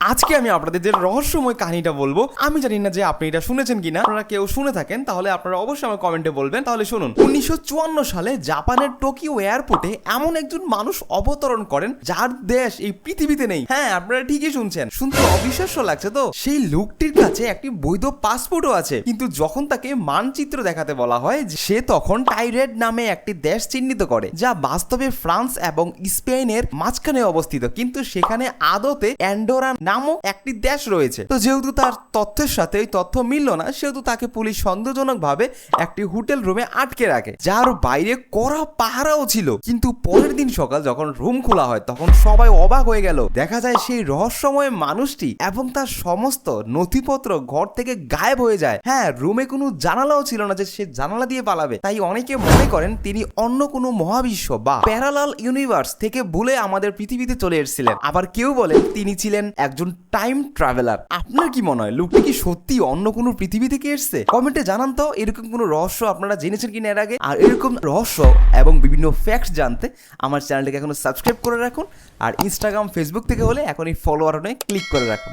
আজকে আমি আপনাদের যে রহস্যময় কাহিনীটা বলবো, আমি জানি না যে আপনি এটা শুনেছেন কিনা। আপনারা কেউ শুনে থাকেন তাহলে আপনারা অবশ্যই আমার কমেন্টে বলবেন। তাহলে শুনুন, 1954 সালে জাপানের টোকিও এয়ারপোর্টে এমন একজন মানুষ অবতরণ করেন যার দেশ এই পৃথিবীতে নেই। হ্যাঁ, আপনারা ঠিকই শুনছেন। শুনতে অবিশ্বাস্য লাগছে তো? সেই লোকটির কাছে একটি বৈধ পাসপোর্টও আছে, কিন্তু যখন তাকে মানচিত্র দেখাতে বলা হয়, সে তখন টাইরেড নামে একটি দেশ চিহ্নিত করে, যা বাস্তবে ফ্রান্স এবং স্পেনের মাঝখানে অবস্থিত, কিন্তু সেখানে আদতে অ্যান্ডোরা নামক একটি দেশ রয়েছে। তো যেহেতু তার তথ্যের সাথে ওই তথ্য মিলল না, সেহেতু তাকে পুলিশ সন্দেহজনক ভাবে একটি হোটেল রুমে আটকে রাখে, যার বাইরে কড়া পাহারাও ছিল। কিন্তু পরের দিন সকাল যখন রুম খোলা হয়, তখন সবাই অবাক হয়ে গেল। দেখা যায় সেই রহস্যময় মানুষটি এবং তার সমস্ত নথিপত্র ঘর থেকে গায়েব হয়ে যায়। হ্যাঁ, রুমে কোনো জানালাও ছিল না যে সে জানালা দিয়ে পালাবে। তাই অনেকে মনে করেন তিনি অন্য কোনো মহাবিশ্ব বা প্যারালাল ইউনিভার্স থেকে ভুলে আমাদের পৃথিবীতে চলে এসেছিলেন। আবার কেউ বলেন তিনি ছিলেন একজন টাইম ট্রাভেলার। আপনার কি মনে হয়, লোকটি কি সত্যি অন্য কোনো পৃথিবী থেকে এসেছে? কমেন্টে জানান তো এরকম কোনো রহস্য আপনারা জেনেছেন কিনা এর আগে। আর এরকম রহস্য এবং বিভিন্ন ফ্যাক্টস জানতে আমার চ্যানেলটাকে এখনো সাবস্ক্রাইব করে রাখুন। আর ইনস্টাগ্রাম, ফেসবুক থেকে হলে এখনই ফলোয়ার ক্লিক করে রাখুন।